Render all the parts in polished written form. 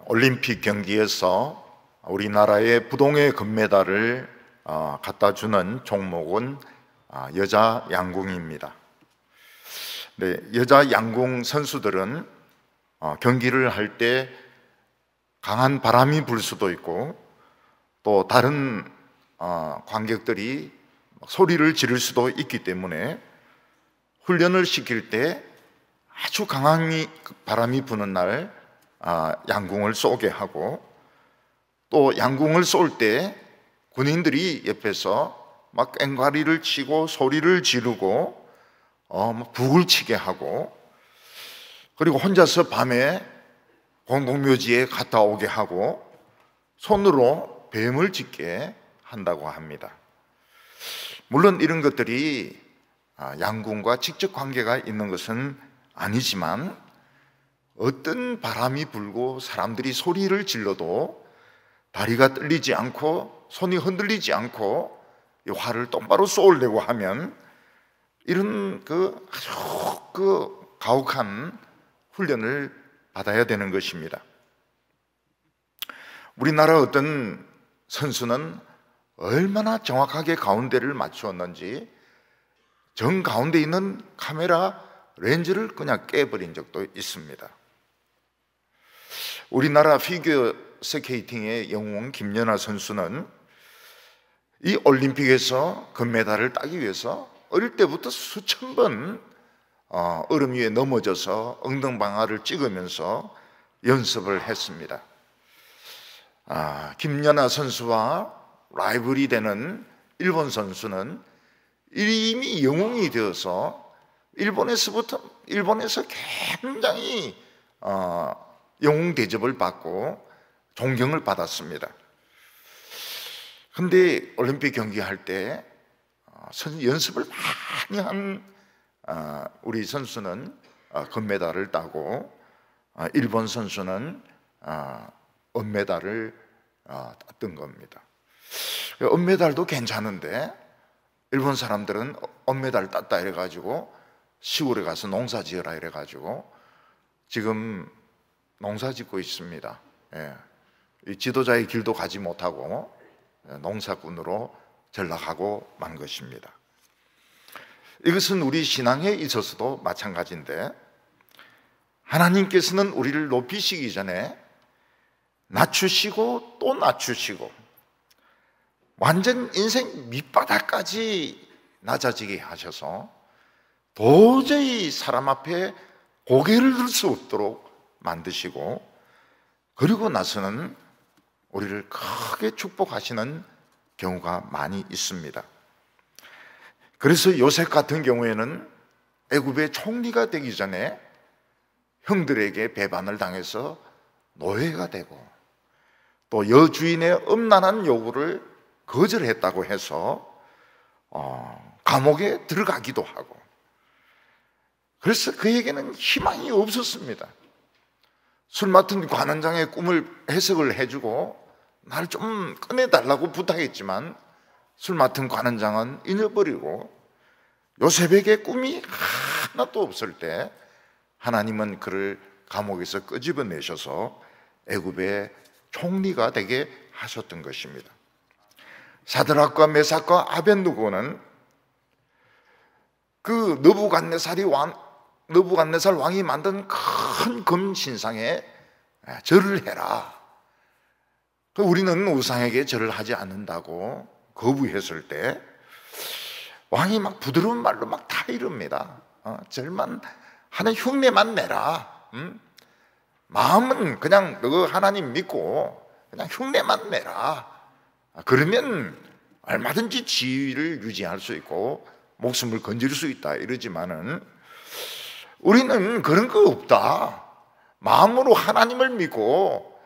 올림픽 경기에서 우리나라의 부동의 금메달을 갖다 주는 종목은 여자 양궁입니다. 네, 여자 양궁 선수들은 경기를 할 때 강한 바람이 불 수도 있고 또 다른 관객들이 소리를 지를 수도 있기 때문에 훈련을 시킬 때 아주 강한 바람이 부는 날 양궁을 쏘게 하고, 또 양궁을 쏠 때 군인들이 옆에서 막 꽹과리를 치고 소리를 지르고 북을 치게 하고, 그리고 혼자서 밤에 공동묘지에 갔다 오게 하고 손으로 뱀을 짓게 한다고 합니다. 물론 이런 것들이 양궁과 직접 관계가 있는 것은 아니지만, 어떤 바람이 불고 사람들이 소리를 질러도 다리가 떨리지 않고 손이 흔들리지 않고 이 활을 똑바로 쏘려고 하면 이런 아주 가혹한 훈련을 받아야 되는 것입니다. 우리나라 어떤 선수는 얼마나 정확하게 가운데를 맞추었는지 정 가운데 있는 카메라 렌즈를 그냥 깨버린 적도 있습니다. 우리나라 피겨 스케이팅의 영웅 김연아 선수는 이 올림픽에서 금메달을 따기 위해서 어릴 때부터 수천 번 얼음 위에 넘어져서 엉덩방아를 찍으면서 연습을 했습니다. 김연아 선수와 라이벌이 되는 일본 선수는 이미 영웅이 되어서 일본에서 굉장히 영웅 대접을 받고 존경을 받았습니다. 그런데 올림픽 경기할 때 연습을 많이 한 우리 선수는 금메달을 따고, 일본 선수는 은메달을 땄던 겁니다. 은메달도 괜찮은데 일본 사람들은 은메달 땄다 이래가지고 시골에 가서 농사 지어라 이래가지고 지금 농사 짓고 있습니다. 이 지도자의 길도 가지 못하고 농사꾼으로 전락하고 만 것입니다. 이것은 우리 신앙에 있어서도 마찬가지인데, 하나님께서는 우리를 높이시기 전에 낮추시고 또 낮추시고 완전 인생 밑바닥까지 낮아지게 하셔서 도저히 사람 앞에 고개를 들 수 없도록 만드시고, 그리고 나서는 우리를 크게 축복하시는 경우가 많이 있습니다. 그래서 요셉 같은 경우에는 애굽의 총리가 되기 전에 형들에게 배반을 당해서 노예가 되고, 또 여주인의 음란한 요구를 거절했다고 해서 감옥에 들어가기도 하고, 그래서 그에게는 희망이 없었습니다. 술 맡은 관원장의 꿈을 해석을 해주고 날 좀 꺼내달라고 부탁했지만 술 맡은 관원장은 잊어버리고, 요셉에게 꿈이 하나도 없을 때 하나님은 그를 감옥에서 끄집어내셔서 애굽의 총리가 되게 하셨던 것입니다. 사드락과 메삭과 아벳느고는 그 느부갓네살 왕이 만든 큰 금 신상에 절을 해라. 우리는 우상에게 절을 하지 않는다고 거부했을 때 왕이 막 부드러운 말로 막 다 이릅니다. 절만 하는 흉내만 내라. 마음은 그냥 너 하나님 믿고 그냥 흉내만 내라. 그러면 얼마든지 지위를 유지할 수 있고 목숨을 건질 수 있다 이러지만은, 우리는 그런 거 없다. 마음으로 하나님을 믿고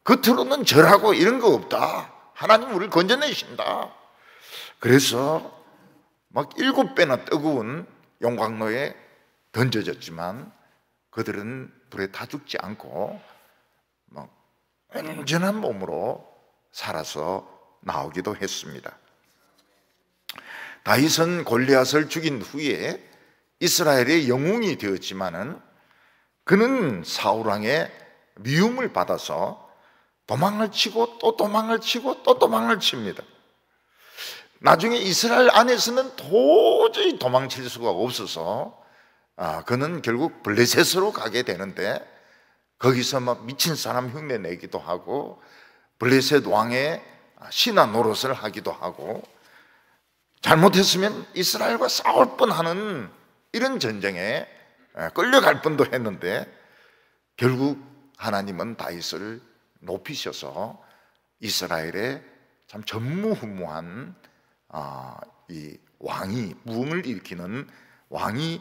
겉으로는 절하고 이런 거 없다. 하나님 우리를 건져내신다. 그래서 막 7배나 뜨거운 용광로에 던져졌지만 그들은 불에 타 죽지 않고 막 온전한 몸으로 살아서 나오기도 했습니다. 다윗은 골리앗을 죽인 후에 이스라엘의 영웅이 되었지만은 그는 사울 왕의 미움을 받아서 도망을 치고 또 도망을 치고 또 도망을 칩니다. 나중에 이스라엘 안에서는 도저히 도망칠 수가 없어서 그는 결국 블레셋으로 가게 되는데, 거기서 막 미친 사람 흉내 내기도 하고 블레셋 왕의 신하 노릇을 하기도 하고, 잘못했으면 이스라엘과 싸울 뻔하는 이런 전쟁에 끌려갈 뻔도 했는데, 결국 하나님은 다윗을 높이셔서 이스라엘의 참 전무후무한 이 왕이, 부흥을 일으키는 왕이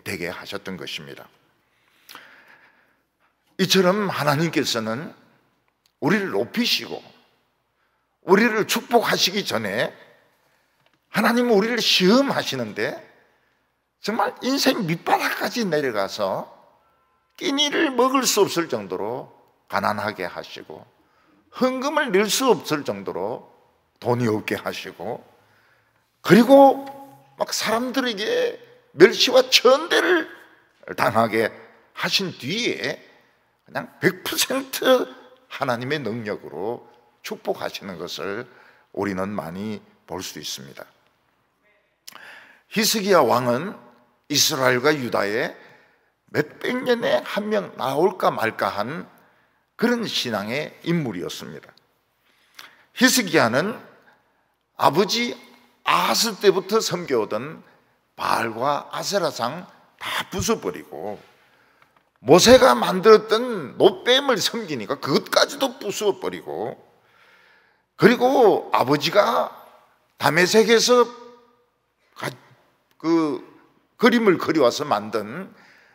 되게 하셨던 것입니다. 이처럼 하나님께서는 우리를 높이시고 우리를 축복하시기 전에 하나님은 우리를 시험하시는데, 정말 인생 밑바닥까지 내려가서 끼니를 먹을 수 없을 정도로 가난하게 하시고, 헌금을 낼 수 없을 정도로 돈이 없게 하시고, 그리고 막 사람들에게 멸시와 천대를 당하게 하신 뒤에 그냥 100% 하나님의 능력으로 축복하시는 것을 우리는 많이 볼 수 있습니다. 히스기야 왕은 이스라엘과 유다에 몇백 년에 한 명 나올까 말까 한 그런 신앙의 인물이었습니다. 히스기야는 아버지 아하스 때부터 섬겨오던 바알과 아세라상 다 부숴버리고, 모세가 만들었던 놋뱀을 섬기니까 그것까지도 부숴버리고, 그리고 아버지가 다메섹에서 그 그림을 그려와서 만든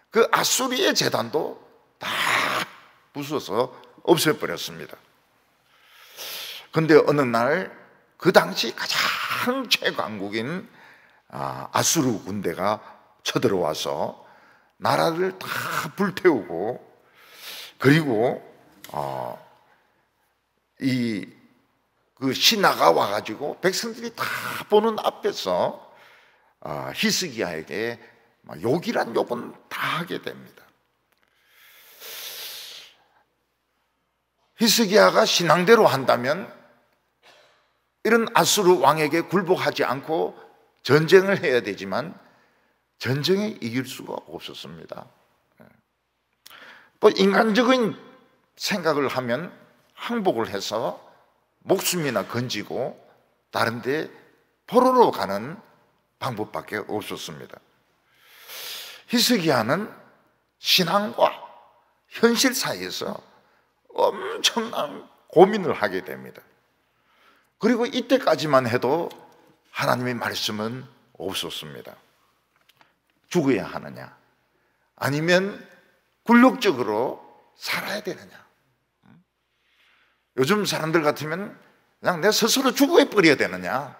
그 아수리의 제단도 다 부숴서 없애버렸습니다. 그런데 어느 날 그 당시 가장 최강국인 아수르 군대가 쳐들어와서 나라를 다 불태우고, 그리고 그 신하가 와가지고 백성들이 다 보는 앞에서 히스기야에게 욕이란 욕은 다 하게 됩니다. 히스기야가 신앙대로 한다면 이런 아수르 왕에게 굴복하지 않고 전쟁을 해야 되지만 전쟁에 이길 수가 없었습니다. 또 인간적인 생각을 하면 항복을 해서 목숨이나 건지고 다른 데 포로로 가는 방법밖에 없었습니다. 히스기야는 신앙과 현실 사이에서 엄청난 고민을 하게 됩니다. 그리고 이때까지만 해도 하나님의 말씀은 없었습니다. 죽어야 하느냐, 아니면 굴욕적으로 살아야 되느냐. 요즘 사람들 같으면 그냥 내 스스로 죽어버려야 되느냐,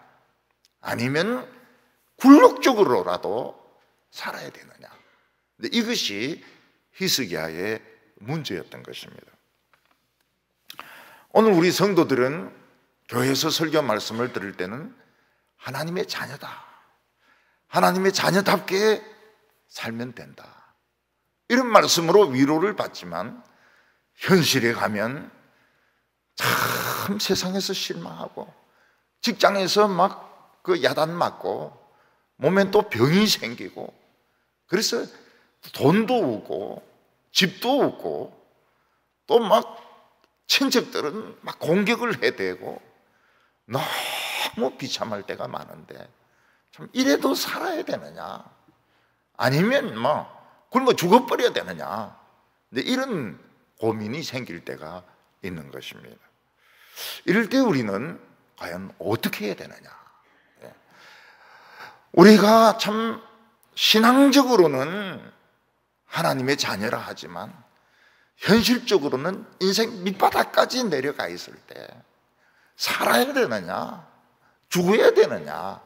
아니면 굴욕적으로라도 살아야 되느냐. 근데 이것이 히스기야의 문제였던 것입니다. 오늘 우리 성도들은 교회에서 설교 말씀을 들을 때는 하나님의 자녀다, 하나님의 자녀답게 살면 된다, 이런 말씀으로 위로를 받지만, 현실에 가면 참 세상에서 실망하고, 직장에서 막 그 야단 맞고, 몸엔 또 병이 생기고, 그래서 돈도 없고 집도 없고, 또 막 친척들은 막 공격을 해대고 너무 비참할 때가 많은데, 참 이래도 살아야 되느냐, 아니면 뭐 굶어 죽어버려야 되느냐. 근데 이런 고민이 생길 때가 있는 것입니다. 이럴 때 우리는 과연 어떻게 해야 되느냐. 우리가 참 신앙적으로는 하나님의 자녀라 하지만 현실적으로는 인생 밑바닥까지 내려가 있을 때 살아야 되느냐, 죽어야 되느냐,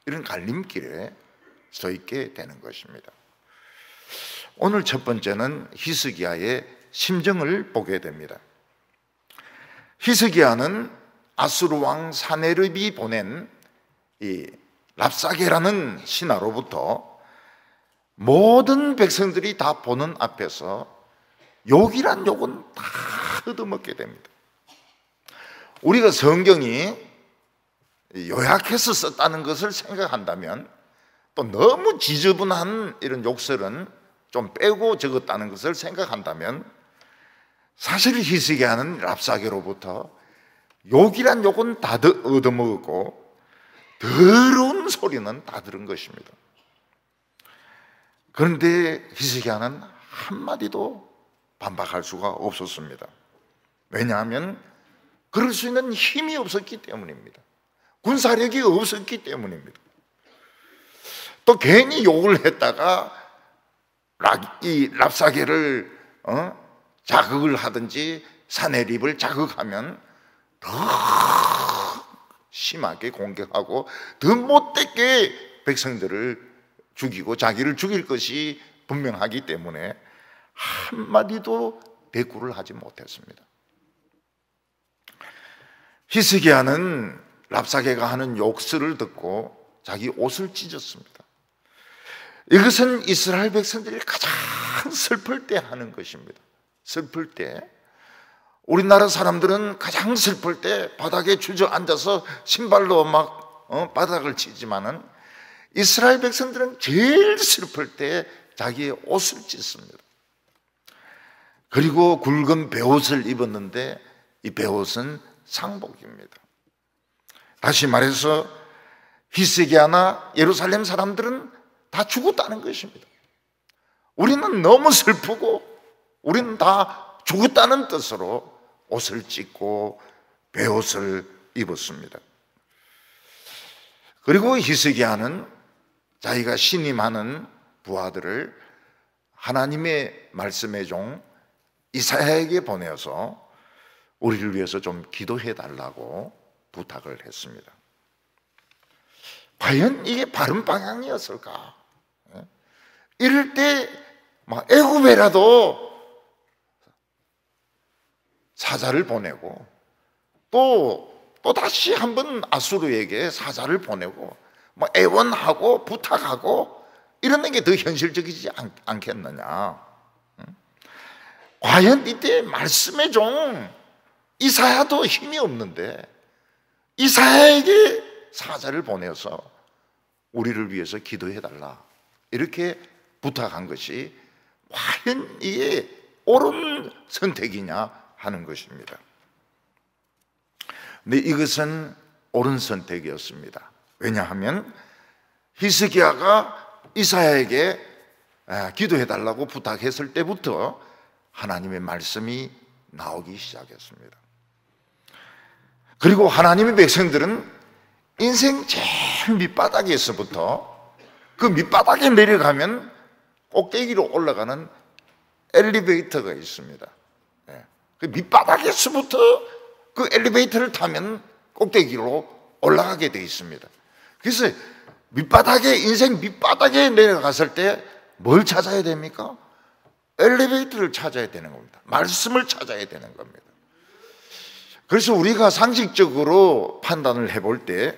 이런 갈림길에 서 있게 되는 것입니다. 오늘 첫 번째는 히스기야의 심정을 보게 됩니다. 히스기야는 아수르 왕 사네립이 보낸 이 랍사게라는 신하로부터 모든 백성들이 다 보는 앞에서 욕이란 욕은 다 얻어먹게 됩니다. 우리가 성경이 요약해서 썼다는 것을 생각한다면, 또 너무 지저분한 이런 욕설은 좀 빼고 적었다는 것을 생각한다면, 사실 히스기야는 랍사게로부터 욕이란 욕은 다 얻어먹었고 더러운 소리는 다 들은 것입니다. 그런데 히스기야는 한마디도 반박할 수가 없었습니다. 왜냐하면 그럴 수 있는 힘이 없었기 때문입니다. 군사력이 없었기 때문입니다. 또 괜히 욕을 했다가 이 랍사게를 자극을 하든지 사내립을 자극하면 더 심하게 공격하고 더 못되게 백성들을 죽이고 자기를 죽일 것이 분명하기 때문에 한마디도 대꾸를 하지 못했습니다. 히스기야는 랍사게가 하는 욕설을 듣고 자기 옷을 찢었습니다. 이것은 이스라엘 백성들이 가장 슬플 때 하는 것입니다. 슬플 때, 우리나라 사람들은 가장 슬플 때 바닥에 주저앉아서 신발로 막 바닥을 치지만은 이스라엘 백성들은 제일 슬플 때 자기의 옷을 찢습니다. 그리고 굵은 베옷을 입었는데 이 베옷은 상복입니다. 다시 말해서 히스기야나 예루살렘 사람들은 다 죽었다는 것입니다. 우리는 너무 슬프고 우리는 다 죽었다는 뜻으로 옷을 찢고 베옷을 입었습니다. 그리고 히스기야는 자기가 신임하는 부하들을 하나님의 말씀의 종 이사야에게 보내어서 우리를 위해서 좀 기도해 달라고 부탁을 했습니다. 과연 이게 바른 방향이었을까? 이럴 때 애굽에라도 사자를 보내고 또 다시 한번 아수르에게 사자를 보내고 애원하고 부탁하고 이러는 게 더 현실적이지 않겠느냐? 과연 이때 말씀의 종 이사야도 힘이 없는데 이사야에게 사자를 보내서 우리를 위해서 기도해달라 이렇게 부탁한 것이 과연 이게 옳은 선택이냐 하는 것입니다. 근데 이것은 옳은 선택이었습니다. 왜냐하면 히스기야가 이사야에게 기도해달라고 부탁했을 때부터 하나님의 말씀이 나오기 시작했습니다. 그리고 하나님의 백성들은 인생 제일 밑바닥에서부터 그 밑바닥에 내려가면 꼭대기로 올라가는 엘리베이터가 있습니다. 그 밑바닥에서부터 그 엘리베이터를 타면 꼭대기로 올라가게 되어 있습니다. 그래서 인생 밑바닥에 내려갔을 때 뭘 찾아야 됩니까? 엘리베이터를 찾아야 되는 겁니다. 말씀을 찾아야 되는 겁니다. 그래서 우리가 상식적으로 판단을 해볼 때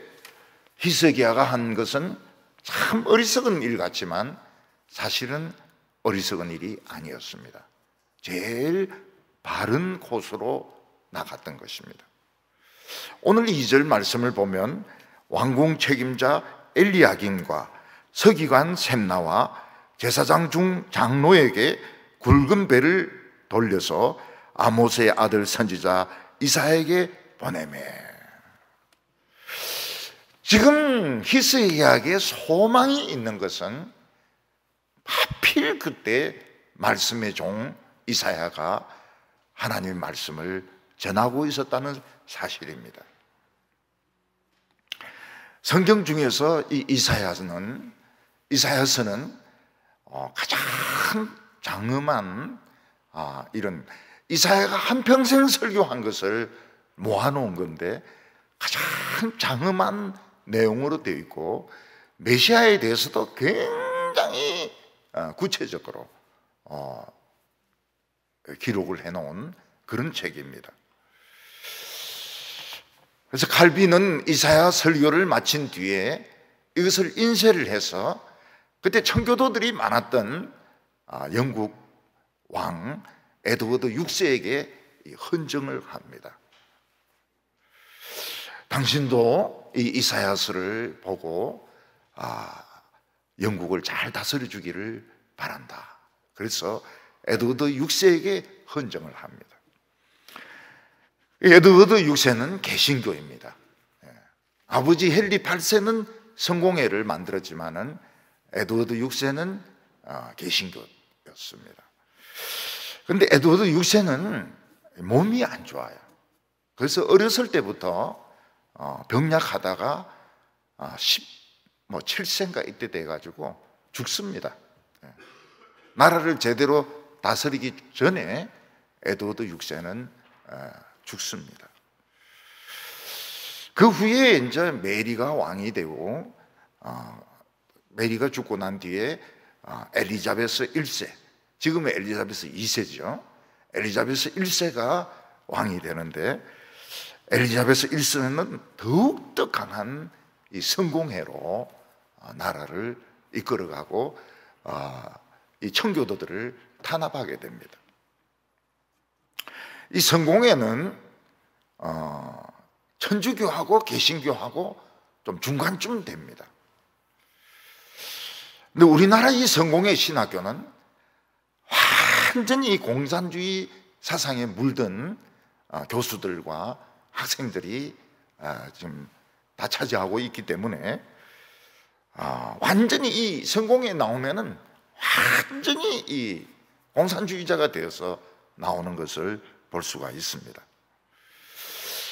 히스기야가 한 것은 참 어리석은 일 같지만 사실은 어리석은 일이 아니었습니다. 제일 바른 코스로 나갔던 것입니다. 오늘 2절 말씀을 보면 왕궁 책임자 엘리야김과 서기관 셈나와 제사장 중 장로에게 굵은 배를 돌려서 아모스의 아들 선지자 이사야에게 보내매. 지금 히스기야에게 소망이 있는 것은 하필 그때 말씀의 종 이사야가 하나님의 말씀을 전하고 있었다는 사실입니다. 성경 중에서 이 이사야서는 가장 장엄한 이런 이사야가 한평생 설교한 것을 모아놓은 건데 가장 장엄한 내용으로 되어 있고 메시아에 대해서도 굉장히 구체적으로 기록을 해놓은 그런 책입니다. 그래서 칼빈은 이사야 설교를 마친 뒤에 이것을 인쇄를 해서 그때 청교도들이 많았던 영국 왕 에드워드 6세에게 헌정을 합니다. 당신도 이 이사야서를 보고 영국을 잘 다스려 주기를 바란다. 그래서 에드워드 6세에게 헌정을 합니다. 에드워드 6세는 개신교입니다. 아버지 헨리 8세는 성공회를 만들었지만은 에드워드 6세는 개신교였습니다. 그런데 에드워드 6세는 몸이 안 좋아요. 그래서 어렸을 때부터 병약하다가 7세인가 이때 돼가지고 죽습니다. 나라를 제대로 다스리기 전에 에드워드 6세는 죽습니다. 그 후에 이제 메리가 왕이 되고 메리가 죽고 난 뒤에 엘리자베스 1세, 지금의 엘리자베스 2세죠. 엘리자베스 1세가 왕이 되는데 엘리자베스 1세는 더욱더 강한 이 성공회로 나라를 이끌어가고 이 청교도들을 탄압하게 됩니다. 이 성공회는 천주교하고 개신교하고 좀 중간쯤 됩니다. 근데 우리나라 이 성공회 신학교는 완전히 공산주의 사상에 물든 교수들과 학생들이 지금 다 차지하고 있기 때문에 완전히 이 성공회에 나오면은 완전히 이 공산주의자가 되어서 나오는 것을 볼 수가 있습니다.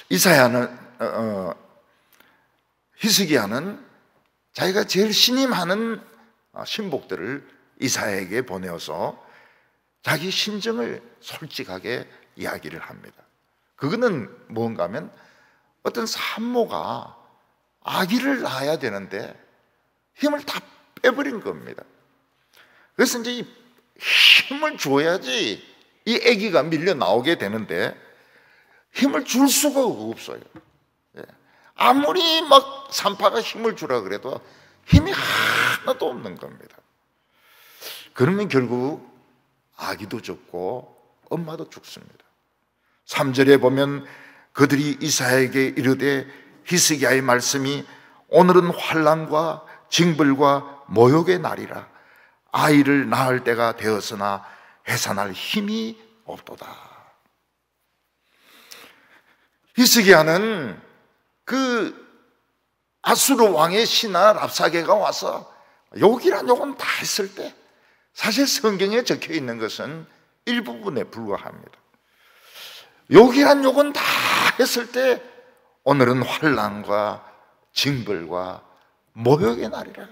이사야는 히스기야는 자기가 제일 신임하는 신복들을 이사야에게 보내어서 자기 심정을 솔직하게 이야기를 합니다. 그거는 뭔가 하면 어떤 산모가 아기를 낳아야 되는데 힘을 다 빼버린 겁니다. 그래서 이제 이 힘을 줘야지 이 아기가 밀려 나오게 되는데 힘을 줄 수가 없어요. 아무리 막 산파가 힘을 주라 그래도 힘이 하나도 없는 겁니다. 그러면 결국 아기도 죽고 엄마도 죽습니다. 3절에 보면 그들이 이사야에게 이르되 히스기야의 말씀이 오늘은 환난과 징벌과 모욕의 날이라 아이를 낳을 때가 되었으나 해산할 힘이 없도다. 히스기야는 그 아수르 왕의 신하 랍사게가 와서 욕이란 욕은 다 했을 때 사실 성경에 적혀 있는 것은 일부분에 불과합니다. 욕이란 욕은 다 했을 때 오늘은 환난과 징벌과 모욕의 날이라.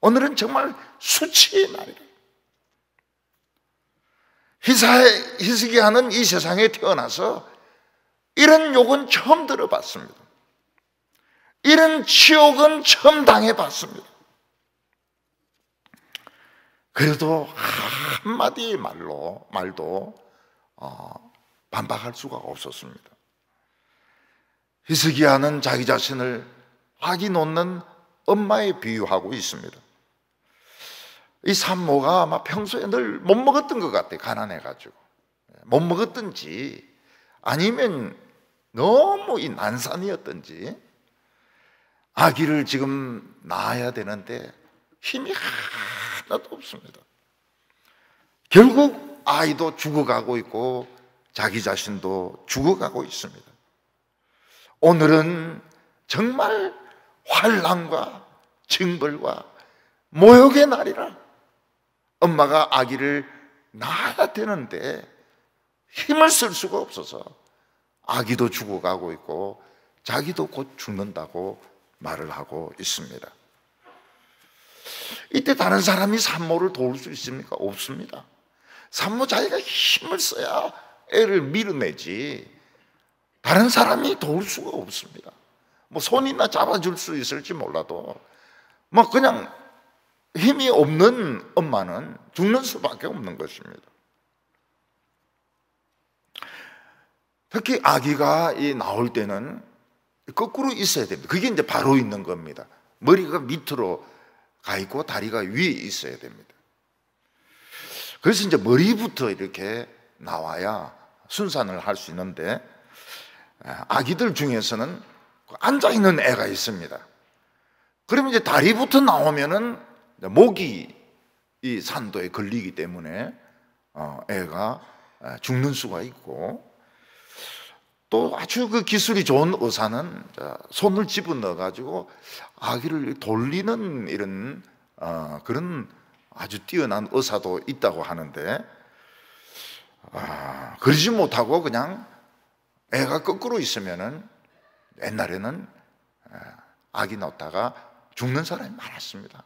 오늘은 정말 수치의 날이라. 히스기야는 이 세상에 태어나서 이런 욕은 처음 들어봤습니다. 이런 치욕은 처음 당해봤습니다. 그래도 한마디 말도 반박할 수가 없었습니다. 히스기야는 자기 자신을 아기 놓는 엄마에 비유하고 있습니다. 이 산모가 아마 평소에 늘 못 먹었던 것 같아요. 가난해가지고 못 먹었든지 아니면 너무 이 난산이었든지 아기를 지금 낳아야 되는데 힘이 하나도 없습니다. 결국 아이도 죽어가고 있고 자기 자신도 죽어가고 있습니다. 오늘은 정말 환난과 징벌과 모욕의 날이라. 엄마가 아기를 낳아야 되는데 힘을 쓸 수가 없어서 아기도 죽어가고 있고 자기도 곧 죽는다고 말을 하고 있습니다. 이때 다른 사람이 산모를 도울 수 있습니까? 없습니다. 산모 자기가 힘을 써야 애를 밀어내지 다른 사람이 도울 수가 없습니다. 뭐 손이나 잡아줄 수 있을지 몰라도 뭐 그냥 힘이 없는 엄마는 죽는 수밖에 없는 것입니다. 특히 아기가 나올 때는 거꾸로 있어야 됩니다. 그게 이제 바로 있는 겁니다. 머리가 밑으로 가 있고 다리가 위에 있어야 됩니다. 그래서 이제 머리부터 이렇게 나와야 순산을 할 수 있는데 아기들 중에서는 앉아있는 애가 있습니다. 그러면 이제 다리부터 나오면은 목이 이 산도에 걸리기 때문에 애가 죽는 수가 있고, 또 아주 그 기술이 좋은 의사는 손을 집어넣어 가지고 아기를 돌리는 이런 그런 아주 뛰어난 의사도 있다고 하는데, 그러지 못하고 그냥 애가 거꾸로 있으면은 옛날에는 아기 낳다가 죽는 사람이 많았습니다.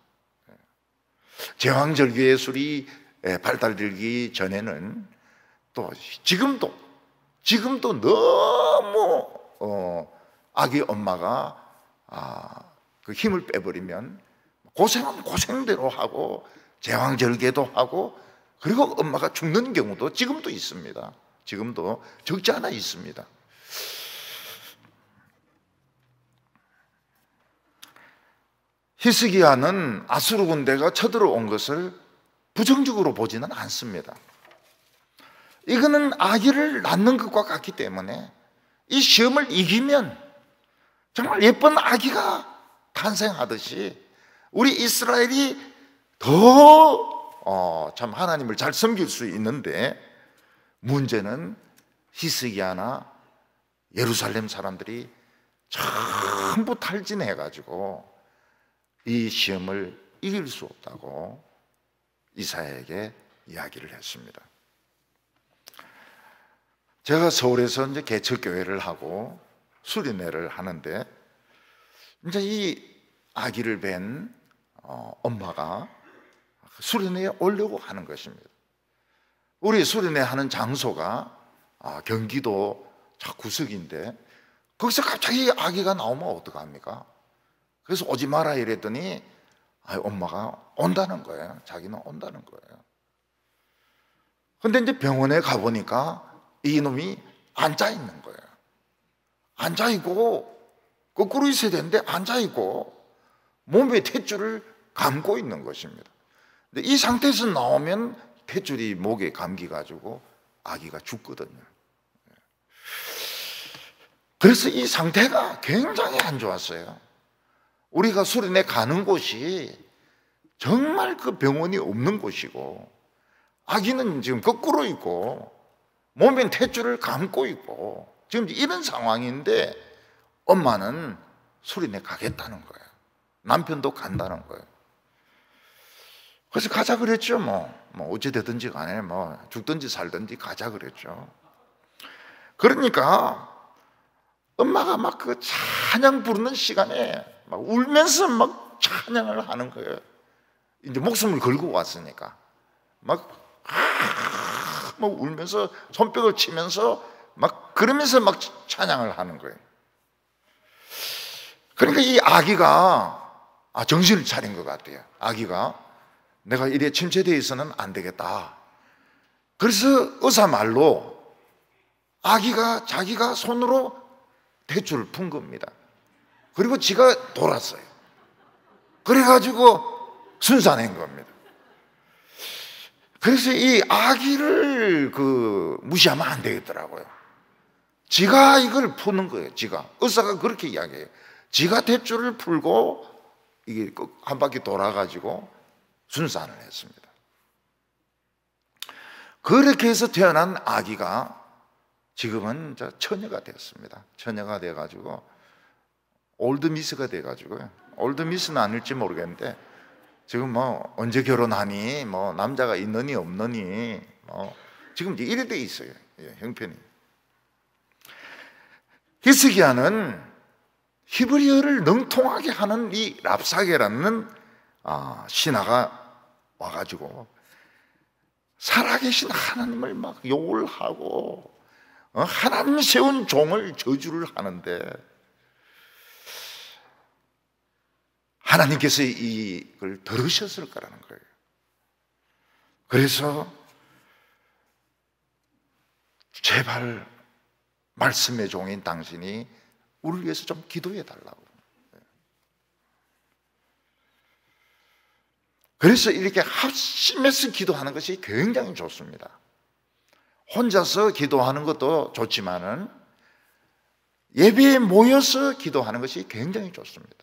제왕절개 예술이 발달되기 전에는 또 지금도 너무 아기 엄마가 그 힘을 빼버리면 고생하면 고생대로 하고 제왕절개도 하고, 그리고 엄마가 죽는 경우도 지금도 있습니다. 지금도 적지 않아 있습니다. 히스기야는 아수르 군대가 쳐들어온 것을 부정적으로 보지는 않습니다. 이거는 아기를 낳는 것과 같기 때문에 이 시험을 이기면 정말 예쁜 아기가 탄생하듯이 우리 이스라엘이 더 참 하나님을 잘 섬길 수 있는데, 문제는 히스기야나 예루살렘 사람들이 전부 탈진해가지고 이 시험을 이길 수 없다고 이사야에게 이야기를 했습니다. 제가 서울에서 이제 개척교회를 하고 수련회를 하는데, 이제 이 아기를 뵌 엄마가 수련회에 오려고 하는 것입니다. 우리 수련회 하는 장소가 경기도 구석인데, 거기서 갑자기 아기가 나오면 어떡합니까? 그래서 오지 마라 이랬더니 엄마가 온다는 거예요. 자기는 온다는 거예요. 근데 이제 병원에 가보니까 이놈이 앉아있는 거예요. 앉아있고, 거꾸로 있어야 되는데 앉아있고 몸에 탯줄을 감고 있는 것입니다. 근데 이 상태에서 나오면 탯줄이 목에 감기가지고 아기가 죽거든요. 그래서 이 상태가 굉장히 안 좋았어요. 우리가 수련회 가는 곳이 정말 그 병원이 없는 곳이고, 아기는 지금 거꾸로 있고 몸엔 탯줄을 감고 있고 지금 이런 상황인데, 엄마는 수련회 가겠다는 거예요. 남편도 간다는 거예요. 그래서 가자 그랬죠. 뭐 어찌되든지 간에 죽든지 살든지 가자 그랬죠. 그러니까 엄마가 막 그 찬양 부르는 시간에 막 울면서 막 찬양을 하는 거예요. 이제 목숨을 걸고 왔으니까 막 울면서 손뼉을 치면서 막 그러면서 막 찬양을 하는 거예요. 그러니까 이 아기가 정신을 차린 것 같아요. 아기가 내가 이래 침체되어 있어서는 안 되겠다. 그래서 의사 말로 아기가 자기가 손으로 탯줄을 푼 겁니다. 그리고 지가 돌았어요. 그래가지고 순산한 겁니다. 그래서 이 아기를 무시하면 안 되겠더라고요. 지가 이걸 푸는 거예요. 지가. 의사가 그렇게 이야기해요. 지가 탯줄을 풀고 이게 한 바퀴 돌아가지고 순산을 했습니다. 그렇게 해서 태어난 아기가 지금은 처녀가 되었습니다. 처녀가 돼가지고 올드미스가 돼가지고요. 올드미스는 아닐지 모르겠는데 지금 언제 결혼하니, 남자가 있느니 없느니, 지금 이래 돼 있어요. 형편이. 히스기야는 히브리어를 능통하게 하는 이 랍사게라는 신하가 와가지고 살아계신 하나님을 막 욕을 하고 하나님 세운 종을 저주를 하는데, 하나님께서 이걸 들으셨을 거라는 거예요. 그래서 제발 말씀의 종인 당신이 우리를 위해서 좀 기도해 달라고. 그래서 이렇게 합심해서 기도하는 것이 굉장히 좋습니다. 혼자서 기도하는 것도 좋지만은 예배에 모여서 기도하는 것이 굉장히 좋습니다.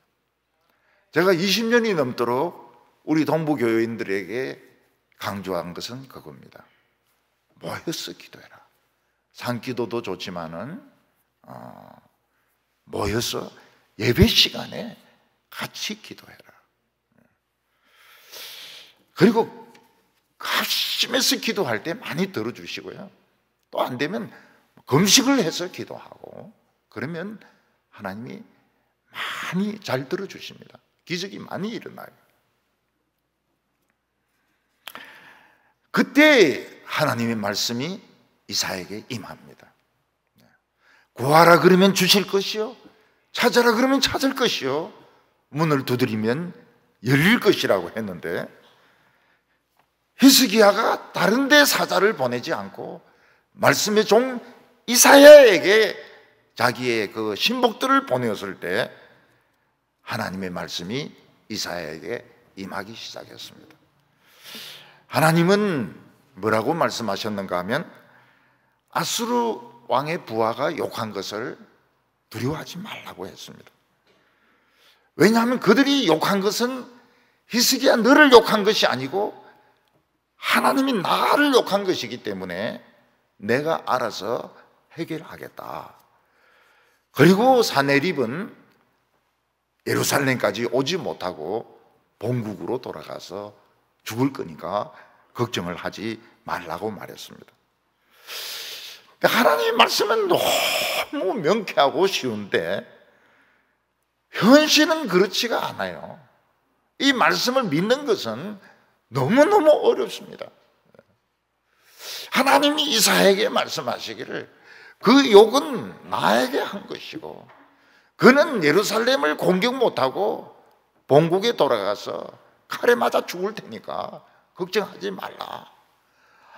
제가 20년이 넘도록 우리 동부교인들에게 강조한 것은 그겁니다. 모여서 기도해라. 산기도도 좋지만은 모여서 예배 시간에 같이 기도해라. 그리고 합심해서 기도할 때 많이 들어주시고요. 또 안 되면 금식을 해서 기도하고 그러면 하나님이 많이 잘 들어주십니다. 기적이 많이 일어나요. 그때 하나님의 말씀이 이사야에게 임합니다. 구하라 그러면 주실 것이요, 찾아라 그러면 찾을 것이요, 문을 두드리면 열릴 것이라고 했는데, 히스기야가 다른 데 사자를 보내지 않고 말씀의 종 이사야에게 자기의 그 신복들을 보내었을 때 하나님의 말씀이 이사야에게 임하기 시작했습니다. 하나님은 뭐라고 말씀하셨는가 하면 아수르 왕의 부하가 욕한 것을 두려워하지 말라고 했습니다. 왜냐하면 그들이 욕한 것은 히스기야 너를 욕한 것이 아니고 하나님이 나를 욕한 것이기 때문에 내가 알아서 해결하겠다. 그리고 사네립은 예루살렘까지 오지 못하고 본국으로 돌아가서 죽을 거니까 걱정을 하지 말라고 말했습니다. 하나님의 말씀은 너무 명쾌하고 쉬운데 현실은 그렇지가 않아요. 이 말씀을 믿는 것은 너무너무 어렵습니다. 하나님이 이사야에게 말씀하시기를 그 욕은 나에게 한 것이고 그는 예루살렘을 공격 못하고 본국에 돌아가서 칼에 맞아 죽을 테니까 걱정하지 말라.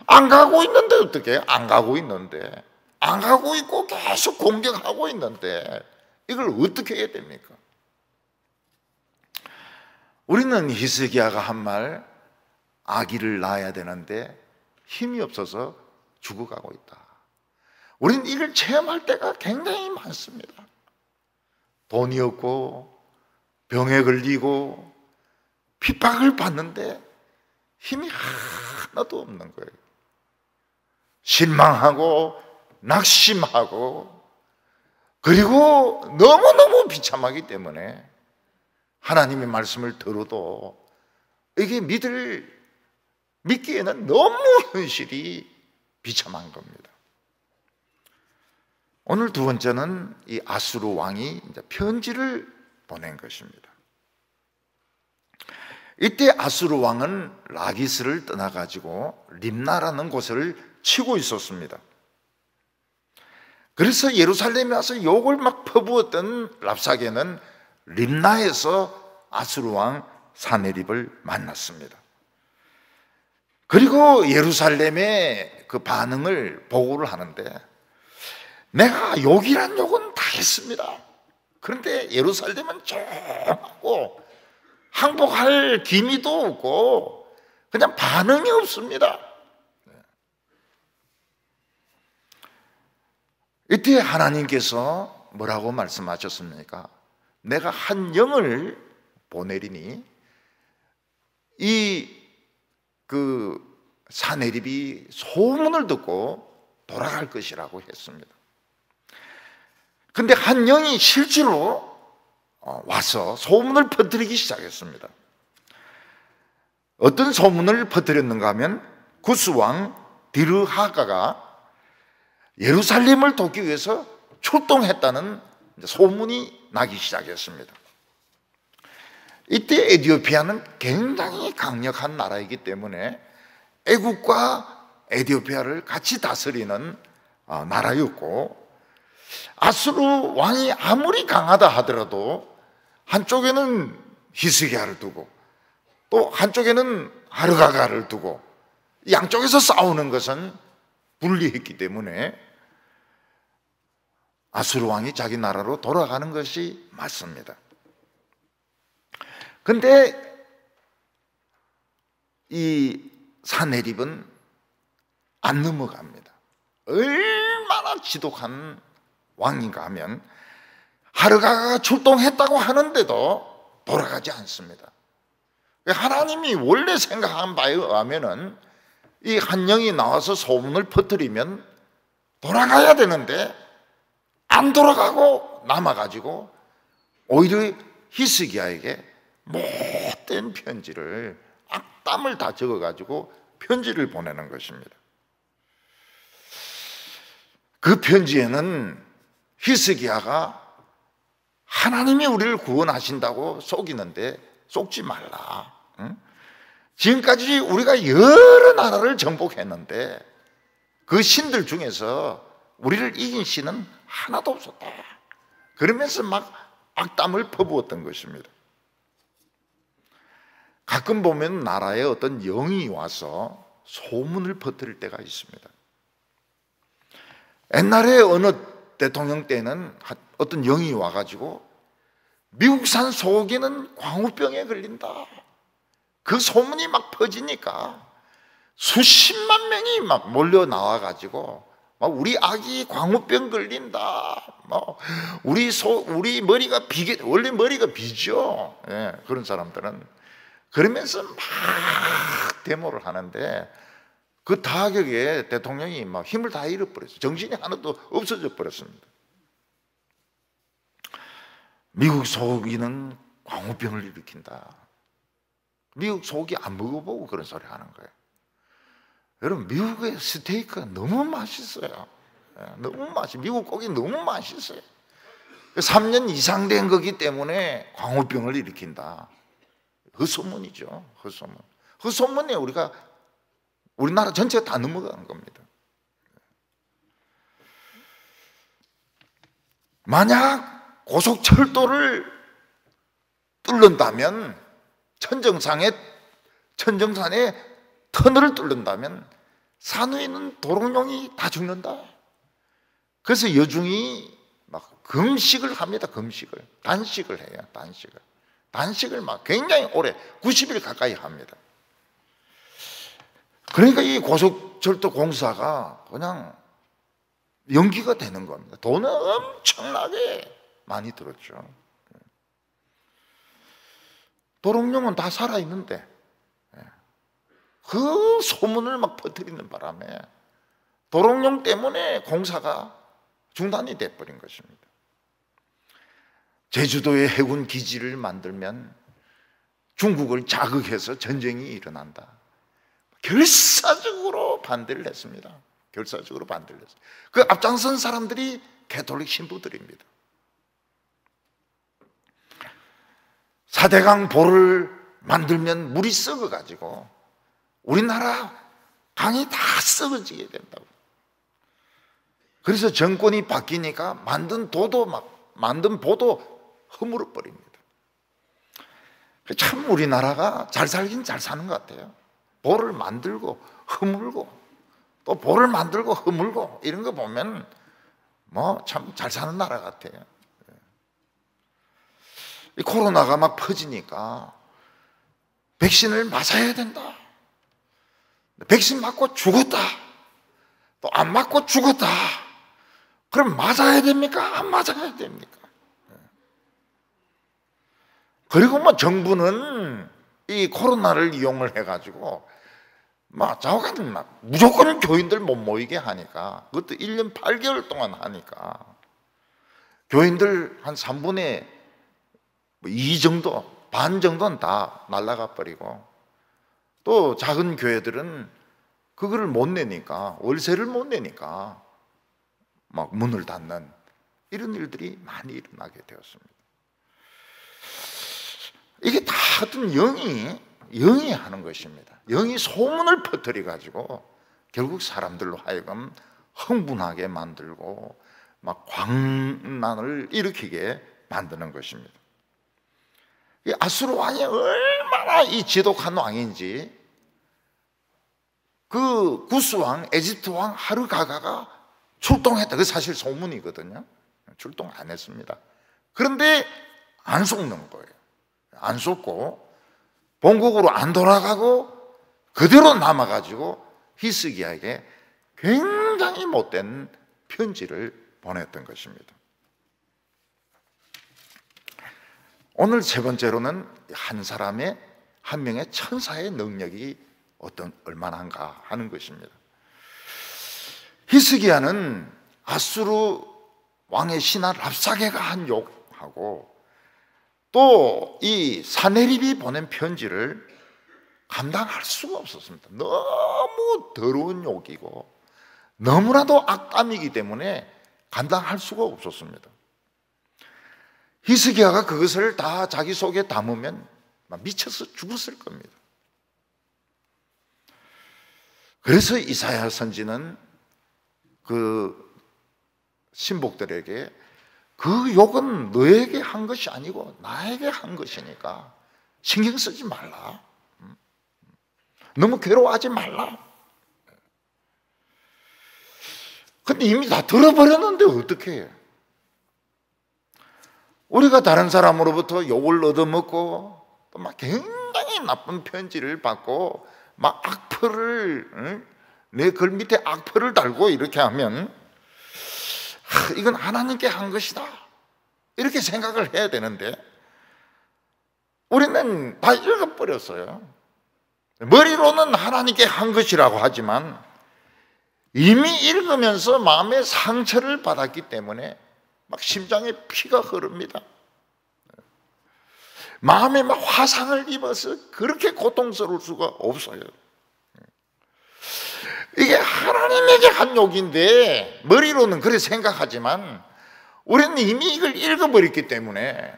안 가고 있는데 어떻게? 안 가고 있는데, 안 가고 있고 계속 공격하고 있는데 이걸 어떻게 해야 됩니까? 우리는 히스기야가 한 말 아기를 낳아야 되는데 힘이 없어서 죽어가고 있다. 우리는 이걸 체험할 때가 굉장히 많습니다. 돈이 없고 병에 걸리고 핍박을 받는데 힘이 하나도 없는 거예요. 실망하고 낙심하고 그리고 너무너무 비참하기 때문에 하나님의 말씀을 들어도 이게 믿기에는 너무 현실이 비참한 겁니다. 오늘 두 번째는 이 아수르 왕이 이제 편지를 보낸 것입니다. 이때 아수르 왕은 라기스를 떠나가지고 림나라는 곳을 치고 있었습니다. 그래서 예루살렘에 와서 욕을 막 퍼부었던 랍사게는 림나에서 아수르 왕 사네립을 만났습니다. 그리고 예루살렘의 그 반응을 보고를 하는데 내가 욕이란 욕은 다 했습니다. 그런데 예루살렘은 조용하고 항복할 기미도 없고 그냥 반응이 없습니다. 이때 하나님께서 뭐라고 말씀하셨습니까? 내가 한 영을 보내리니 그 사네립이 소문을 듣고 돌아갈 것이라고 했습니다. 근데 한 영이 실제로 와서 소문을 퍼뜨리기 시작했습니다. 어떤 소문을 퍼뜨렸는가 하면 구스왕 디르하가가 예루살렘을 돕기 위해서 출동했다는 소문이 나기 시작했습니다. 이때 에티오피아는 굉장히 강력한 나라이기 때문에 애국과 에티오피아를 같이 다스리는 나라였고 아수르 왕이 아무리 강하다 하더라도 한쪽에는 히스기야를 두고 또 한쪽에는 하르가가를 두고 양쪽에서 싸우는 것은 불리했기 때문에 아수르 왕이 자기 나라로 돌아가는 것이 맞습니다. 근데 이 사네립은 안 넘어갑니다. 얼마나 지독한 왕인가 하면 하르가가 출동했다고 하는데도 돌아가지 않습니다. 하나님이 원래 생각한 바에 의하면은 이 한 영이 나와서 소문을 퍼뜨리면 돌아가야 되는데 안 돌아가고 남아가지고 오히려 히스기야에게 못된 편지를, 악담을 다 적어가지고 편지를 보내는 것입니다. 그 편지에는 히스기야가 하나님이 우리를 구원하신다고 속이는데 속지 말라. 응? 지금까지 우리가 여러 나라를 정복했는데 그 신들 중에서 우리를 이긴 신은 하나도 없었다. 그러면서 막 악담을 퍼부었던 것입니다. 가끔 보면 나라에 어떤 영이 와서 소문을 퍼뜨릴 때가 있습니다. 옛날에 어느 대통령 때는 어떤 영이 와가지고 미국산 소고기는 광우병에 걸린다. 그 소문이 막 퍼지니까 수십만 명이 막 몰려 나와가지고 우리 아기 광우병 걸린다. 우리 머리가 비게, 원래 머리가 비죠. 예, 그런 사람들은. 그러면서 막 데모를 하는데 그 타격에 대통령이 막 힘을 다 잃어버렸어요. 정신이 하나도 없어져 버렸습니다. 미국 소고기는 광우병을 일으킨다. 미국 소고기 안 먹어보고 그런 소리 하는 거예요. 여러분, 미국의 스테이크가 너무 맛있어요. 너무 맛있어요. 미국 고기 너무 맛있어요. 3년 이상 된 거기 때문에 광우병을 일으킨다. 헛소문이죠. 헛소문. 헛소문에 우리나라 전체가 다 넘어가는 겁니다. 만약 고속철도를 뚫는다면, 천정산에 터널을 뚫는다면 산 위에 있는 도롱뇽이 다 죽는다. 그래서 여중이 막 금식을 합니다. 금식을. 단식을 해요. 단식을 막 굉장히 오래 90일 가까이 합니다. 그러니까 이 고속철도 공사가 그냥 연기가 되는 겁니다. 돈은 엄청나게 많이 들었죠. 도롱뇽은 다 살아있는데 그 소문을 막 퍼뜨리는 바람에 도롱뇽 때문에 공사가 중단이 돼버린 것입니다. 제주도에 해군 기지를 만들면 중국을 자극해서 전쟁이 일어난다. 결사적으로 반대를 했습니다. 결사적으로 반대를 했어요. 그 앞장선 사람들이 가톨릭 신부들입니다. 4대강 보를 만들면 물이 썩어가지고 우리나라 강이 다 썩어지게 된다고. 그래서 정권이 바뀌니까 만든 보도 허물어 버립니다. 참 우리나라가 잘 살긴 잘 사는 것 같아요. 보를 만들고 허물고 또 보를 만들고 허물고 이런 거 보면 참 잘 사는 나라 같아요. 이 코로나가 막 퍼지니까 백신을 맞아야 된다. 백신 맞고 죽었다. 또 안 맞고 죽었다. 그럼 맞아야 됩니까? 안 맞아야 됩니까? 그리고 정부는 이 코로나를 이용을 해가지고 좌우간 무조건 교인들 못 모이게 하니까, 그것도 1년 8개월 동안 하니까 교인들 한 3분의 2 정도, 반 정도는 다 날아가 버리고, 또 작은 교회들은 그거를 못 내니까, 월세를 못 내니까 막 문을 닫는 이런 일들이 많이 일어나게 되었습니다. 이게 다 어떤 영이 하는 것입니다. 영이 소문을 퍼뜨려 가지고 결국 사람들로 하여금 흥분하게 만들고 막 광난을 일으키게 만드는 것입니다. 이 아수르 왕이 얼마나 이 지독한 왕인지, 그 구스 왕, 에집트 왕 하르가가가 출동했다. 그 사실 소문이거든요. 출동 안 했습니다. 그런데 안 속는 거예요. 안 속고 본국으로 안 돌아가고 그대로 남아가지고 히스기야에게 굉장히 못된 편지를 보냈던 것입니다. 오늘 세 번째로는 한 명의 천사의 능력이 얼마나인가 하는 것입니다. 히스기야는 아수르 왕의 신하 랍사게가 한 욕하고 또 이 사네립이 보낸 편지를 감당할 수가 없었습니다. 너무 더러운 욕이고 너무나도 악담이기 때문에 감당할 수가 없었습니다. 히스기야가 그것을 다 자기 속에 담으면 미쳐서 죽었을 겁니다. 그래서 이사야 선지는 그 신복들에게 그 욕은 너에게 한 것이 아니고 나에게 한 것이니까 신경 쓰지 말라. 너무 괴로워하지 말라. 근데 이미 다 들어버렸는데 어떻게 해요? 우리가 다른 사람으로부터 욕을 얻어먹고 또 막 굉장히 나쁜 편지를 받고 막 악플을 내 글 밑에 악플을 달고 이렇게 하면 이건 하나님께 한 것이다 이렇게 생각을 해야 되는데 우리는 다 읽어버렸어요. 머리로는 하나님께 한 것이라고 하지만 이미 읽으면서 마음의 상처를 받았기 때문에 막 심장에 피가 흐릅니다. 마음에 막 화상을 입어서 그렇게 고통스러울 수가 없어요. 이게 하나님에게 한 욕인데 머리로는 그렇게 생각하지만 우리는 이미 이걸 읽어버렸기 때문에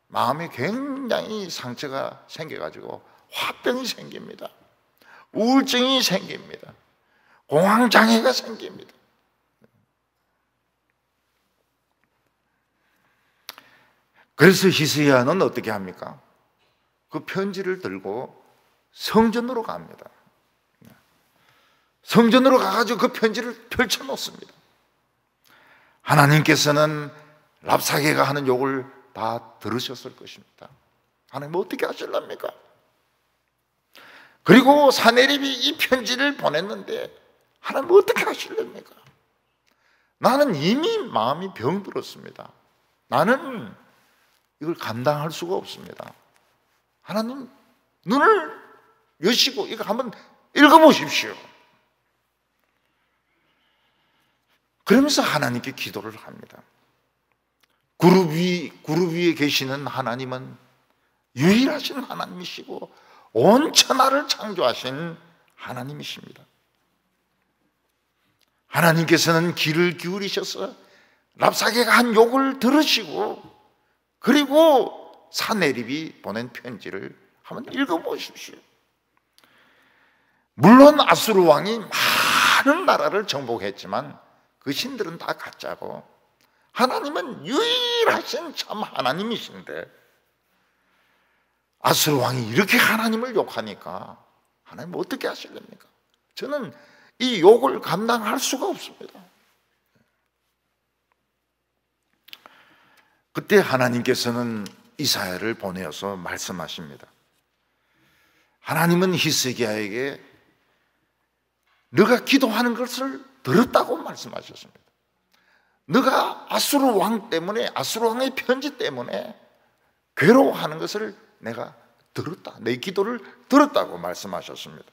마음에 굉장히 상처가 생겨가지고 화병이 생깁니다. 우울증이 생깁니다. 공황장애가 생깁니다. 그래서 히스기야는 어떻게 합니까? 그 편지를 들고 성전으로 갑니다. 성전으로 가가지고 그 편지를 펼쳐놓습니다. 하나님께서는 랍사게가 하는 욕을 다 들으셨을 것입니다. 하나님 어떻게 하실랍니까? 그리고 사네립이 이 편지를 보냈는데 하나님 어떻게 하실랍니까? 나는 이미 마음이 병들었습니다. 나는 이걸 감당할 수가 없습니다. 하나님 눈을 여시고 이거 한번 읽어보십시오. 그러면서 하나님께 기도를 합니다. 그룹 위에 계시는 하나님은 유일하신 하나님이시고 온 천하를 창조하신 하나님이십니다. 하나님께서는 귀를 기울이셔서 랍사게가 한 욕을 들으시고 그리고 사네립이 보낸 편지를 한번 읽어보십시오. 물론 아수르 왕이 많은 나라를 정복했지만 그 신들은 다 가짜고 하나님은 유일하신 참 하나님이신데 아수르 왕이 이렇게 하나님을 욕하니까 하나님 어떻게 하실랍니까? 저는 이 욕을 감당할 수가 없습니다. 그때 하나님께서는 이사야를 보내어서 말씀하십니다. 하나님은 히스기야에게 너가 기도하는 것을 들었다고 말씀하셨습니다. 너가 아수르 왕 때문에 아수르 왕의 편지 때문에 괴로워하는 것을 내가 들었다. 내 기도를 들었다고 말씀하셨습니다.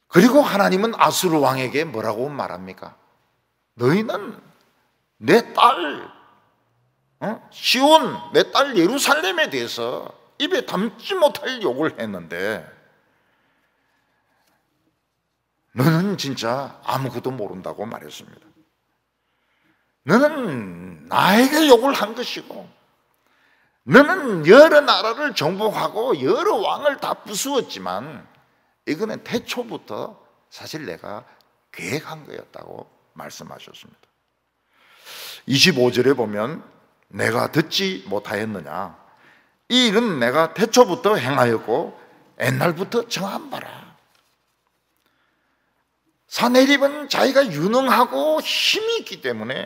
그리고 하나님은 아수르 왕에게 뭐라고 말합니까? 너희는 내 딸 시온, 내 딸 예루살렘에 대해서 입에 담지 못할 욕을 했는데 너는 진짜 아무것도 모른다고 말했습니다. 너는 나에게 욕을 한 것이고 너는 여러 나라를 정복하고 여러 왕을 다 부수었지만 이거는 태초부터 사실 내가 계획한 거였다고 말씀하셨습니다. 25절에 보면 내가 듣지 못하였느냐 이 일은 내가 태초부터 행하였고 옛날부터 정한 바라. 사네립은 자기가 유능하고 힘이 있기 때문에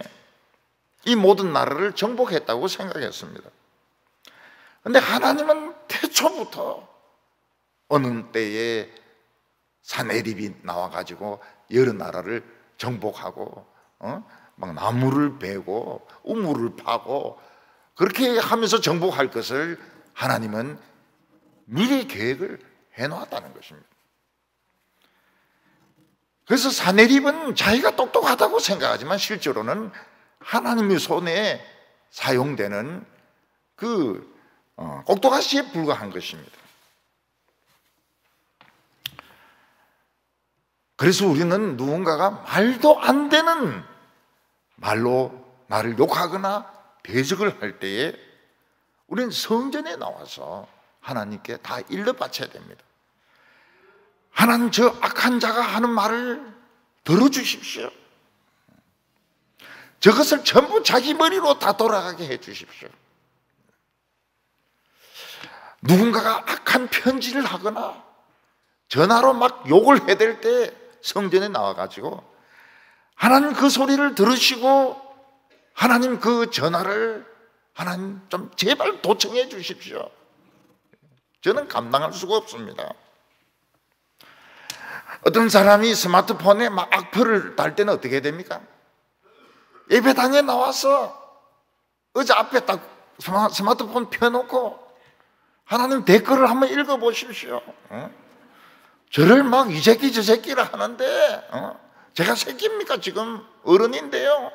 이 모든 나라를 정복했다고 생각했습니다. 그런데 하나님은 태초부터 어느 때에 사네립이 나와가지고 여러 나라를 정복하고 막 나무를 베고 우물을 파고 그렇게 하면서 정복할 것을 하나님은 미리 계획을 해놓았다는 것입니다. 그래서 사내립은 자기가 똑똑하다고 생각하지만 실제로는 하나님의 손에 사용되는 그 꼭두가시에 불과한 것입니다. 그래서 우리는 누군가가 말도 안 되는 말로 나를 욕하거나 대적을 할 때에 우리는 성전에 나와서 하나님께 다 일러 바쳐야 됩니다. 하나님, 저 악한 자가 하는 말을 들어주십시오. 저것을 전부 자기 머리로 다 돌아가게 해 주십시오. 누군가가 악한 편지를 하거나 전화로 막 욕을 해댈 때 성전에 나와가지고 하나님 그 소리를 들으시고 하나님 그 전화를 하나님 좀 제발 도청해 주십시오. 저는 감당할 수가 없습니다. 어떤 사람이 스마트폰에 막 악플을 달 때는 어떻게 됩니까? 예배당에 나와서 의자 앞에 딱 스마트폰 펴놓고 하나님 댓글을 한번 읽어보십시오. 저를 막 이 새끼 저 새끼를 하는데 제가 새끼입니까? 지금 어른인데요.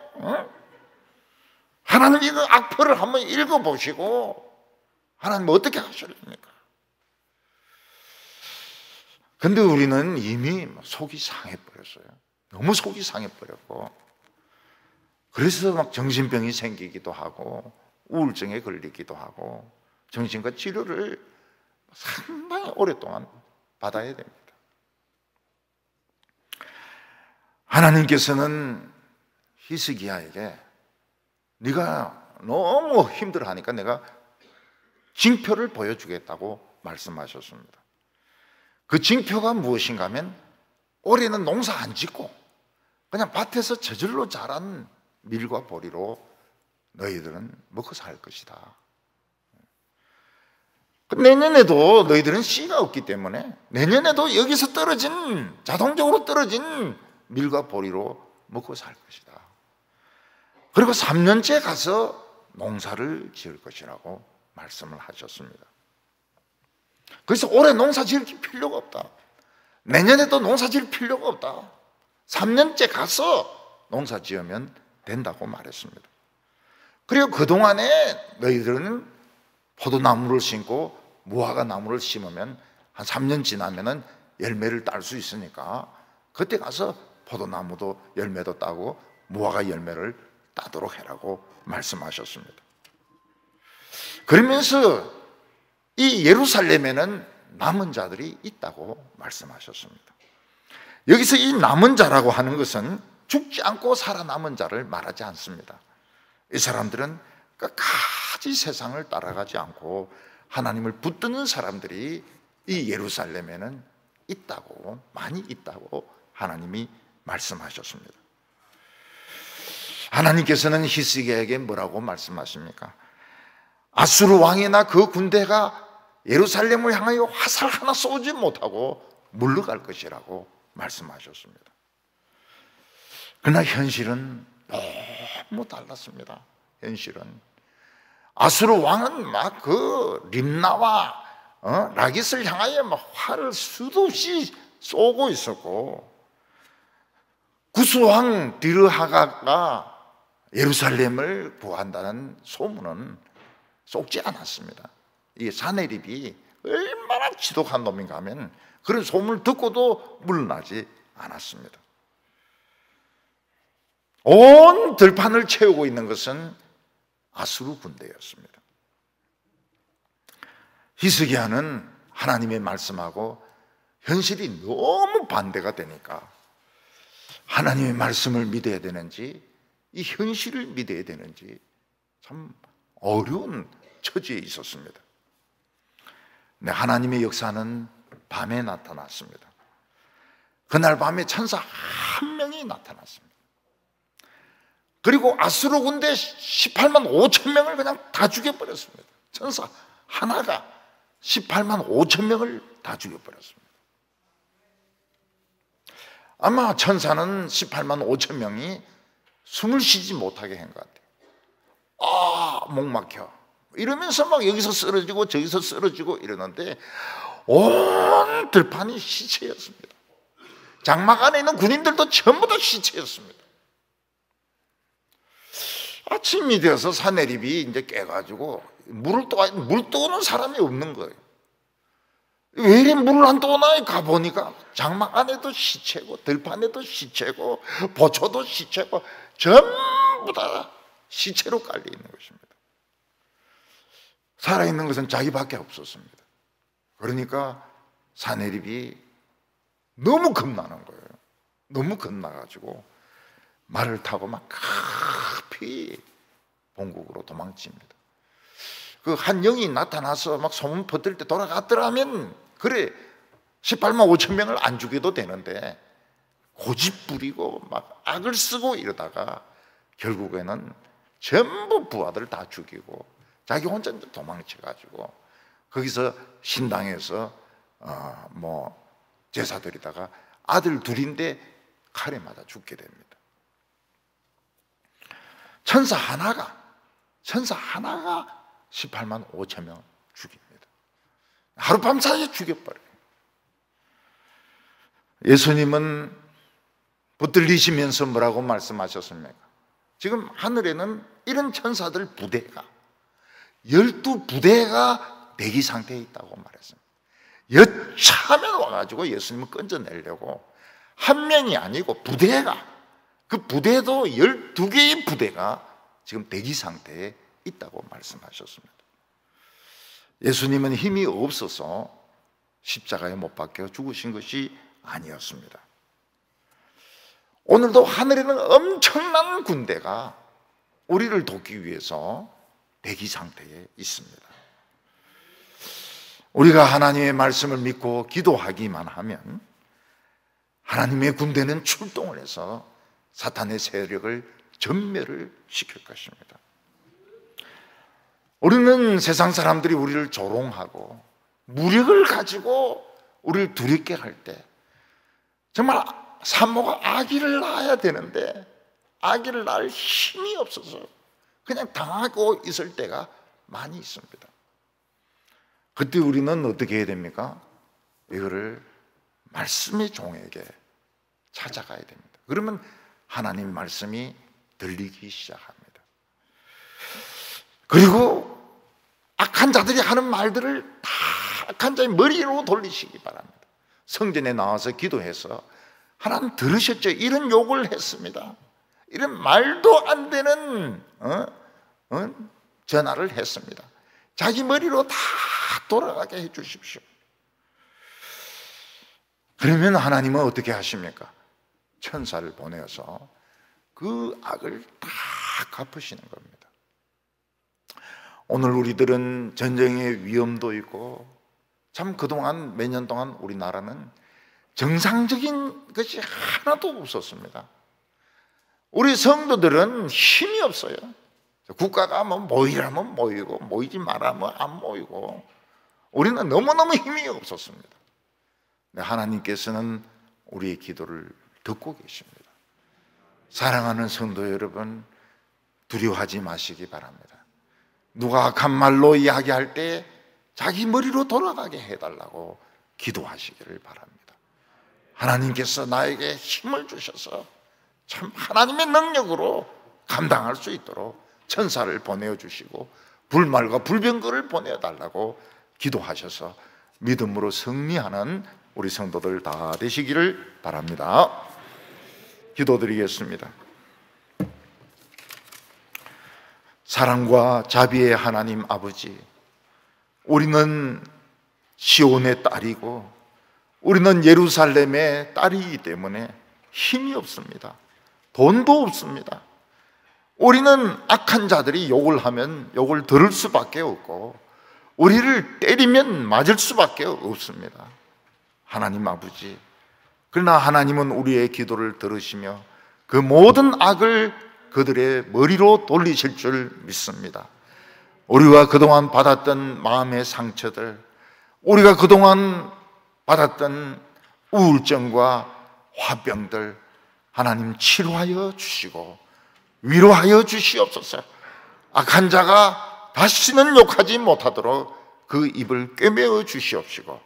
하나님 이거 악플을 한번 읽어보시고 하나님 어떻게 하실랍니까? 근데 우리는 이미 속이 상해버렸어요. 너무 속이 상해버렸고 그래서 막 정신병이 생기기도 하고 우울증에 걸리기도 하고 정신과 치료를 상당히 오랫동안 받아야 됩니다. 하나님께서는 히스기야에게 네가 너무 힘들어하니까 내가 징표를 보여주겠다고 말씀하셨습니다. 그 징표가 무엇인가 하면 올해는 농사 안 짓고 그냥 밭에서 저절로 자란 밀과 보리로 너희들은 먹고 살 것이다. 내년에도 너희들은 씨가 없기 때문에 내년에도 여기서 자동적으로 떨어진 밀과 보리로 먹고 살 것이다. 그리고 3년째 가서 농사를 지을 것이라고 말씀을 하셨습니다. 그래서 올해 농사 지을 필요가 없다. 내년에도 농사 지을 필요가 없다. 3년째 가서 농사 지으면 된다고 말했습니다. 그리고 그동안에 너희들은 포도나무를 심고 무화과 나무를 심으면 한 3년 지나면 열매를 딸 수 있으니까 그때 가서 포도나무도 열매도 따고 무화과 열매를 따도록 해라고 말씀하셨습니다. 그러면서 이 예루살렘에는 남은 자들이 있다고 말씀하셨습니다. 여기서 이 남은 자라고 하는 것은 죽지 않고 살아남은 자를 말하지 않습니다. 이 사람들은 끝까지 세상을 따라가지 않고 하나님을 붙드는 사람들이 이 예루살렘에는 있다고, 많이 있다고 하나님이 말씀하셨습니다. 하나님께서는 히스기야에게 뭐라고 말씀하십니까? 아수르 왕이나 그 군대가 예루살렘을 향하여 화살 하나 쏘지 못하고 물러갈 것이라고 말씀하셨습니다. 그러나 현실은 너무 달랐습니다. 현실은 아수르 왕은 막 그 림나와 라깃을 향하여 막 활을 수도 없이 쏘고 있었고 구스왕 디르하가가 예루살렘을 구한다는 소문은 쏟지 않았습니다. 이 사내립이 얼마나 지독한 놈인가 하면 그런 소문을 듣고도 물러나지 않았습니다. 온 들판을 채우고 있는 것은 아수르 군대였습니다. 히스기야는 하나님의 말씀하고 현실이 너무 반대가 되니까 하나님의 말씀을 믿어야 되는지 이 현실을 믿어야 되는지 참 어려운 처지에 있었습니다. 근데 하나님의 역사는 밤에 나타났습니다. 그날 밤에 천사 한 명이 나타났습니다. 그리고 아수르 군대 18만 5천 명을 그냥 다 죽여버렸습니다. 천사 하나가 18만 5천 명을 다 죽여버렸습니다. 아마 천사는 18만 5천 명이 숨을 쉬지 못하게 한 것 같아요. 목 막혀. 이러면서 막 여기서 쓰러지고 저기서 쓰러지고 이러는데 온 들판이 시체였습니다. 장막 안에 있는 군인들도 전부 다 시체였습니다. 아침이 되어서 사내립이 이제 깨가지고 물 떠오는 사람이 없는 거예요. 왜 이래 물을 안 떠오나? 가보니까 장막 안에도 시체고 들판에도 시체고 보초도 시체고 전부 다 시체로 깔려 있는 것입니다. 살아있는 것은 자기밖에 없었습니다. 그러니까 사내립이 너무 겁나는 거예요. 너무 겁나가지고 말을 타고 막 급히 본국으로 도망칩니다. 그 한 영이 나타나서 막 소문 퍼뜨릴 때 돌아갔더라면 그래 18만 5천 명을 안 죽여도 되는데 고집 부리고 막 악을 쓰고 이러다가 결국에는 전부 부하들 다 죽이고 자기 혼자 도망쳐가지고 거기서 신당에서 제사 드리다가 아들 둘인데 칼에 맞아 죽게 됩니다. 천사 하나가 18만 5천 명 죽입니다. 하룻밤 사이에 죽여버려요. 예수님은 붙들리시면서 뭐라고 말씀하셨습니까? 지금 하늘에는 이런 천사들 부대가 12부대가 대기 상태에 있다고 말했습니다. 여차하면 와가지고 예수님을 건져내려고 한 명이 아니고 부대가, 그 부대도 12개의 부대가 지금 대기 상태에 있다고 말씀하셨습니다. 예수님은 힘이 없어서 십자가에 못 박혀 죽으신 것이 아니었습니다. 오늘도 하늘에는 엄청난 군대가 우리를 돕기 위해서 대기 상태에 있습니다. 우리가 하나님의 말씀을 믿고 기도하기만 하면 하나님의 군대는 출동을 해서 사탄의 세력을 전멸을 시킬 것입니다. 우리는 세상 사람들이 우리를 조롱하고 무력을 가지고 우리를 두렵게 할 때 정말 산모가 아기를 낳아야 되는데 아기를 낳을 힘이 없어서 그냥 당하고 있을 때가 많이 있습니다. 그때 우리는 어떻게 해야 됩니까? 이거를 말씀의 종에게 찾아가야 됩니다. 그러면 하나님 말씀이 들리기 시작합니다. 그리고 악한 자들이 하는 말들을 다 악한 자의 머리로 돌리시기 바랍니다. 성전에 나와서 기도해서 하나님 들으셨죠? 이런 욕을 했습니다. 이런 말도 안 되는 전화를 했습니다. 자기 머리로 다 돌아가게 해 주십시오. 그러면 하나님은 어떻게 하십니까? 천사를 보내서 그 악을 다 갚으시는 겁니다. 오늘 우리들은 전쟁의 위험도 있고 참 그동안 몇 년 동안 우리나라는 정상적인 것이 하나도 없었습니다. 우리 성도들은 힘이 없어요. 국가가 뭐 모이라면 모이고 모이지 말라면 안 모이고 우리는 너무너무 힘이 없었습니다. 하나님께서는 우리의 기도를 듣고 계십니다. 사랑하는 성도 여러분, 두려워하지 마시기 바랍니다. 누가 악한 말로 이야기할 때 자기 머리로 돌아가게 해달라고 기도하시기를 바랍니다. 하나님께서 나에게 힘을 주셔서 참 하나님의 능력으로 감당할 수 있도록 천사를 보내주시고 불말과 불병거를 보내달라고 기도하셔서 믿음으로 승리하는 우리 성도들 다 되시기를 바랍니다. 기도드리겠습니다. 사랑과 자비의 하나님 아버지, 우리는 시온의 딸이고 우리는 예루살렘의 딸이기 때문에 힘이 없습니다. 돈도 없습니다. 우리는 악한 자들이 욕을 하면 욕을 들을 수밖에 없고 우리를 때리면 맞을 수밖에 없습니다. 하나님 아버지, 그러나 하나님은 우리의 기도를 들으시며 그 모든 악을 그들의 머리로 돌리실 줄 믿습니다. 우리가 그동안 받았던 마음의 상처들, 우리가 그동안 받았던 우울증과 화병들 하나님 치료하여 주시고 위로하여 주시옵소서. 악한 자가 다시는 욕하지 못하도록 그 입을 꿰매어 주시옵시고,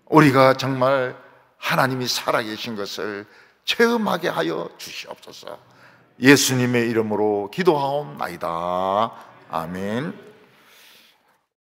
우리가 정말 하나님이 살아계신 것을 체험하게 하여 주시옵소서. 예수님의 이름으로 기도하옵나이다. 아멘.